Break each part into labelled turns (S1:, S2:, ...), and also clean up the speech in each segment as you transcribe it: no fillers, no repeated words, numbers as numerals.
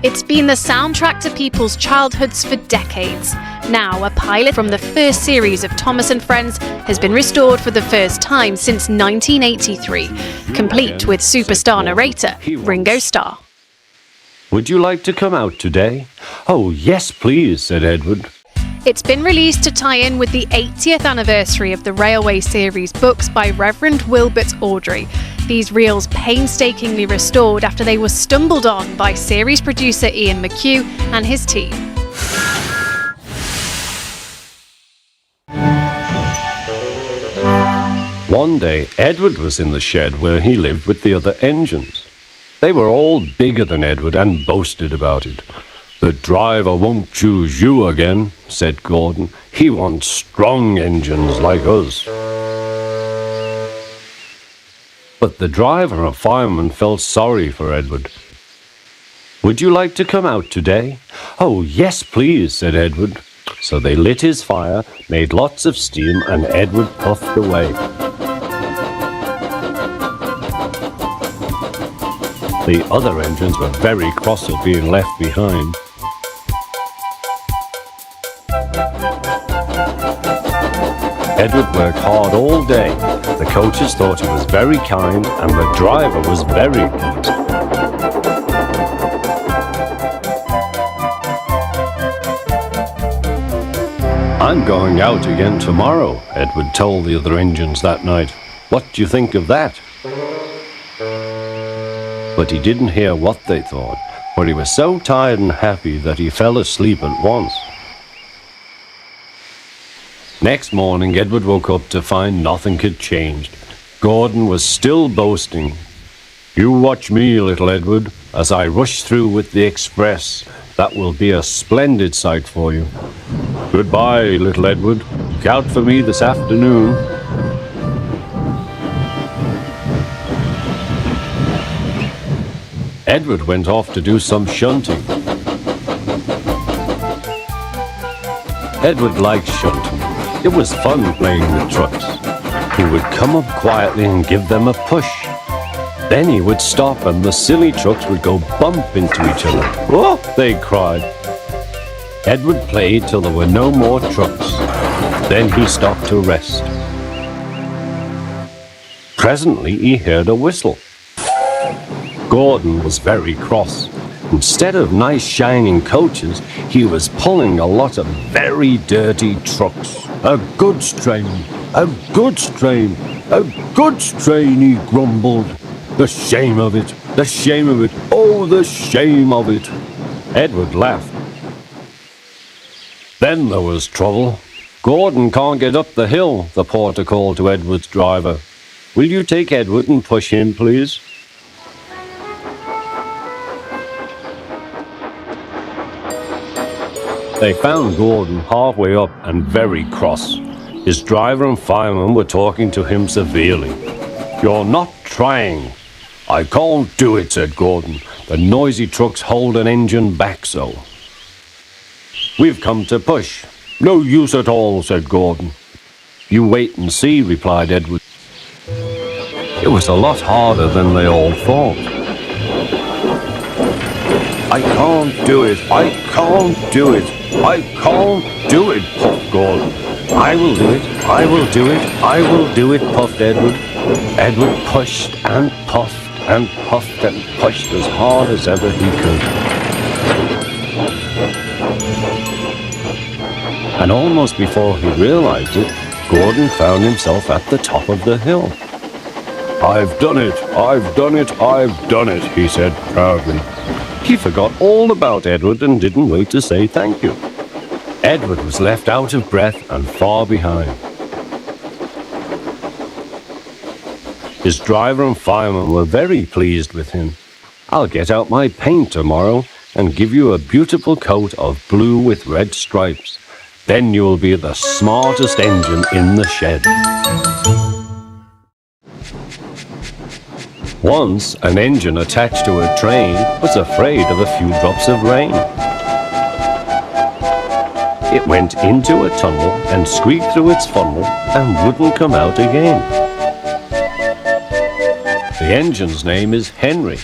S1: It's been the soundtrack to people's childhoods for decades. Now, a pilot from the first series of Thomas and Friends has been restored for the first time since 1983, complete with superstar narrator Ringo Starr.
S2: Would you like to come out today? Oh, yes, please, said Edward.
S1: It's been released to tie in with the 80th anniversary of the Railway series books by Reverend Wilbert Awdry. These reels painstakingly restored after they were stumbled on by series producer Ian McHugh and his team.
S2: One day, Edward was in the shed where he lived with the other engines. They were all bigger than Edward and boasted about it. The driver won't choose you again, said Gordon. He wants strong engines like us. But the driver and fireman felt sorry for Edward. Would you like to come out today? Oh, yes, please, said Edward. So they lit his fire, made lots of steam, and Edward puffed away. The other engines were very cross at being left behind. Edward worked hard all day. The coaches thought he was very kind and the driver was very pleased. I'm going out again tomorrow, Edward told the other engines that night. What do you think of that? But he didn't hear what they thought, for he was so tired and happy that he fell asleep at once. Next morning, Edward woke up to find nothing had changed. Gordon was still boasting. You watch me, little Edward, as I rush through with the express. That will be a splendid sight for you. Goodbye, little Edward. Look out for me this afternoon. Edward went off to do some shunting. Edward liked shunting. It was fun playing with trucks. He would come up quietly and give them a push. Then he would stop and the silly trucks would go bump into each other. Oh, they cried. Edward played till there were no more trucks. Then he stopped to rest. Presently he heard a whistle. Gordon was very cross. Instead of nice shining coaches, he was pulling a lot of very dirty trucks. A goods train, a goods train, a goods train, he grumbled. The shame of it, the shame of it, oh, the shame of it. Edward laughed. Then there was trouble. Gordon can't get up the hill, the porter called to Edward's driver. Will you take Edward and push him, please? They found Gordon halfway up and very cross. His driver and fireman were talking to him severely. You're not trying. I can't do it, said Gordon. The noisy trucks hold an engine back so. We've come to push. No use at all, said Gordon. You wait and see, replied Edward. It was a lot harder than they all thought. I can't do it. I can't do it. I can't do it, puffed Gordon. I will do it. I will do it. I will do it, puffed Edward. Edward pushed and puffed and puffed and pushed as hard as ever he could. And almost before he realized it, Gordon found himself at the top of the hill. I've done it. I've done it. I've done it, he said proudly. He forgot all about Edward and didn't wait to say thank you. Edward was left out of breath and far behind. His driver and fireman were very pleased with him. I'll get out my paint tomorrow and give you a beautiful coat of blue with red stripes. Then you will be the smartest engine in the shed. Once, an engine attached to a train was afraid of a few drops of rain. It went into a tunnel and squeaked through its funnel and wouldn't come out again. The engine's name is Henry.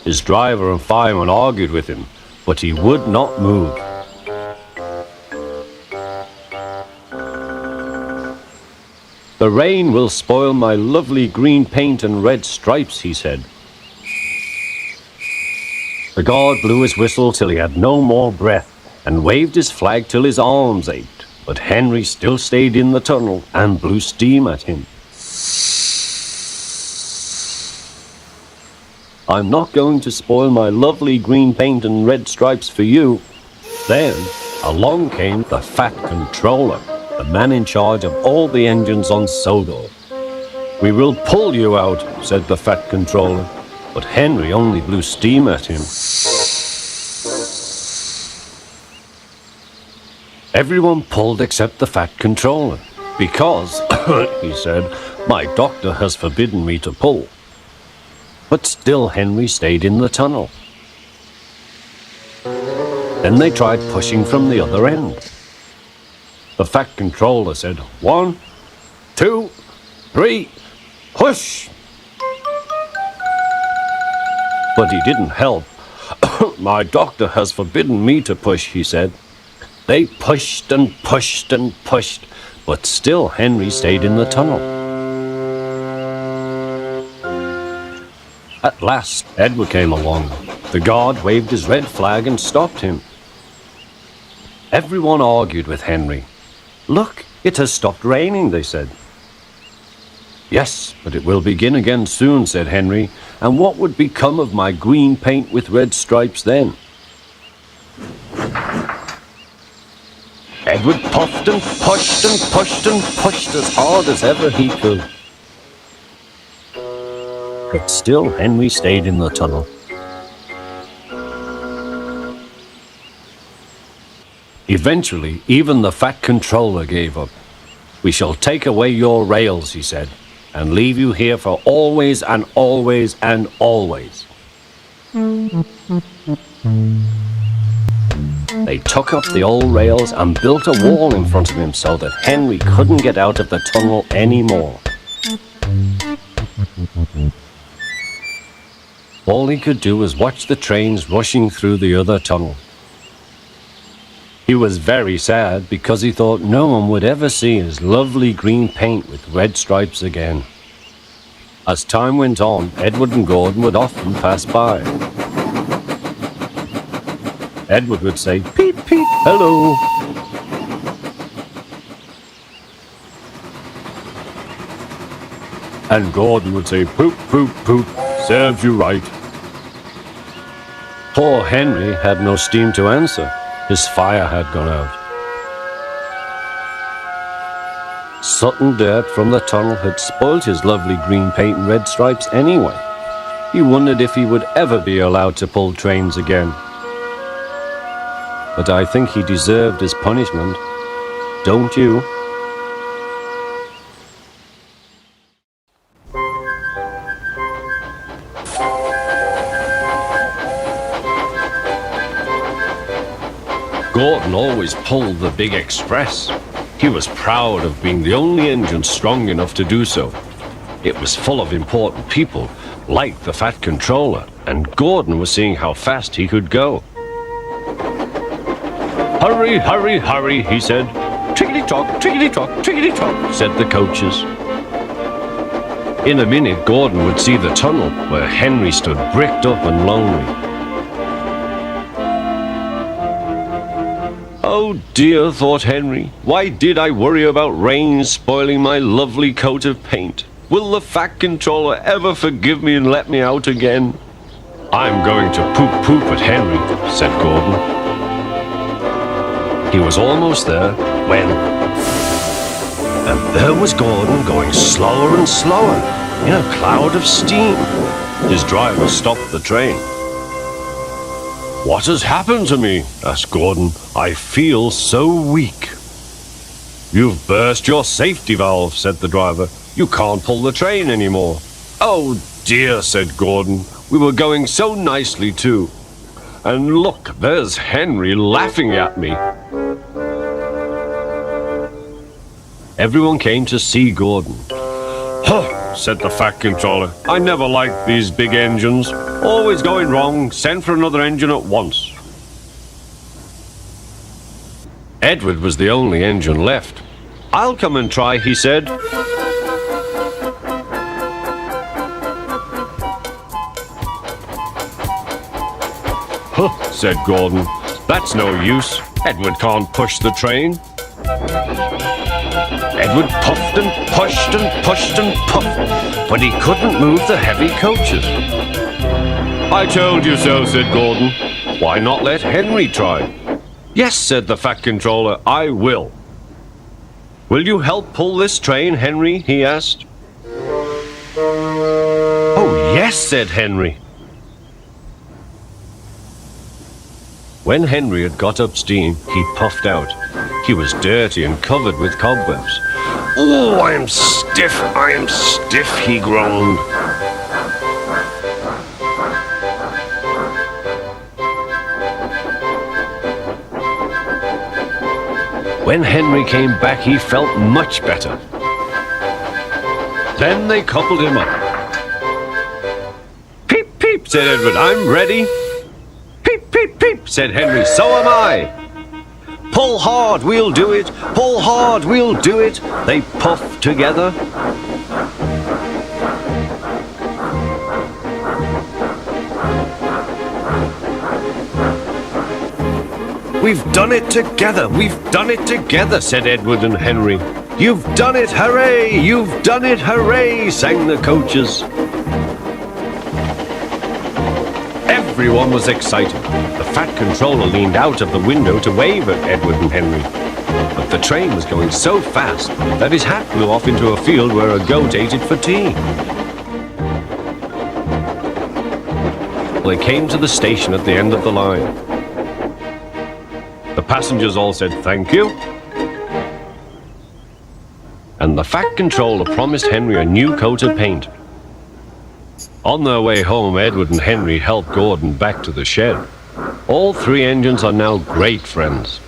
S2: His driver and fireman argued with him. but he would not move. The rain will spoil my lovely green paint and red stripes, he said. The guard blew his whistle till he had no more breath and waved his flag till his arms ached, but Henry still stayed in the tunnel and blew steam at him. I'm not going to spoil my lovely green paint and red stripes for you. Then along came the Fat Controller, the man in charge of all the engines on Sodor. We will pull you out, said the Fat Controller, but Henry only blew steam at him. Everyone pulled except the Fat Controller, because, he said, my doctor has forbidden me to pull. But still Henry stayed in the tunnel. Then they tried pushing from the other end. The Fat Controller said, 1, 2, 3, push! But he didn't help. My doctor has forbidden me to push, he said. They pushed and pushed and pushed, but still Henry stayed in the tunnel. At last, Edward came along. The guard waved his red flag and stopped him. Everyone argued with Henry. Look, it has stopped raining, they said. Yes, but it will begin again soon, said Henry, and what would become of my green paint with red stripes then? Edward puffed and pushed and pushed and pushed as hard as ever he could. But still Henry stayed in the tunnel. Eventually, even the Fat Controller gave up. We shall take away your rails, he said, and leave you here for always and always and always. They took up the old rails and built a wall in front of him so that Henry couldn't get out of the tunnel anymore. All he could do was watch the trains rushing through the other tunnel. He was very sad because he thought no one would ever see his lovely green paint with red stripes again. As time went on, Edward and Gordon would often pass by. Edward would say, "Peep, peep, hello." And Gordon would say, "Poop, poop, poop, serves you right." Poor Henry had no steam to answer. His fire had gone out. Sutton dirt from the tunnel had spoilt his lovely green paint and red stripes anyway. He wondered if he would ever be allowed to pull trains again. But I think he deserved his punishment. Don't you? Gordon always pulled the big express. He was proud of being the only engine strong enough to do so. It was full of important people, like the Fat Controller, and Gordon was seeing how fast he could go. "Hurry, hurry, hurry," he said. "Tickety-tock, tickety-tock, tickety-tock," said the coaches. In a minute, Gordon would see the tunnel where Henry stood bricked up and lonely. Oh dear, thought Henry, why did I worry about rain spoiling my lovely coat of paint? Will the Fat Controller ever forgive me and let me out again? "I'm going to poop at Henry," said Gordon. He was almost there when... And there was Gordon going slower and slower in a cloud of steam. His driver stopped the train. "What has happened to me?" asked Gordon. "I feel so weak." "You've burst your safety valve," said the driver. "You can't pull the train anymore." "Oh dear," said Gordon. "We were going so nicely too. And look, there's Henry laughing at me." Everyone came to see Gordon. "Huh," said the Fat Controller. "I never liked these big engines. Always going wrong. Send for another engine at once." Edward was the only engine left. "I'll come and try," he said. "Huh," said Gordon. "That's no use. Edward can't push the train." Edward puffed and pushed and pushed and puffed, but he couldn't move the heavy coaches. "I told you so," said Gordon. "Why not let Henry try?" "Yes," said the Fat Controller, "I will." "Will you help pull this train, Henry?" he asked. "Oh, yes," said Henry. When Henry had got up steam, he puffed out. He was dirty and covered with cobwebs. "Oh, I am stiff, he groaned. When Henry came back, he felt much better. Then they coupled him up. "Peep, peep," said Edward, "I'm ready." "Peep, peep, peep," said Henry, "so am I." "Pull hard, we'll do it. Pull hard, we'll do it." They puffed together. "We've done it together, we've done it together," said Edward and Henry. "You've done it, hooray! You've done it, hooray!" sang the coaches. Everyone was excited. The Fat Controller leaned out of the window to wave at Edward and Henry. But the train was going so fast that his hat blew off into a field where a goat ate it for tea. They came to the station at the end of the line. The passengers all said thank you, and the Fat Controller promised Henry a new coat of paint. On their way home, Edward and Henry helped Gordon back to the shed. All three engines are now great friends.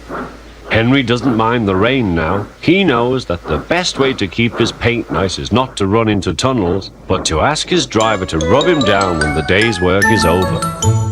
S2: Henry doesn't mind the rain now. He knows that the best way to keep his paint nice is not to run into tunnels, but to ask his driver to rub him down when the day's work is over.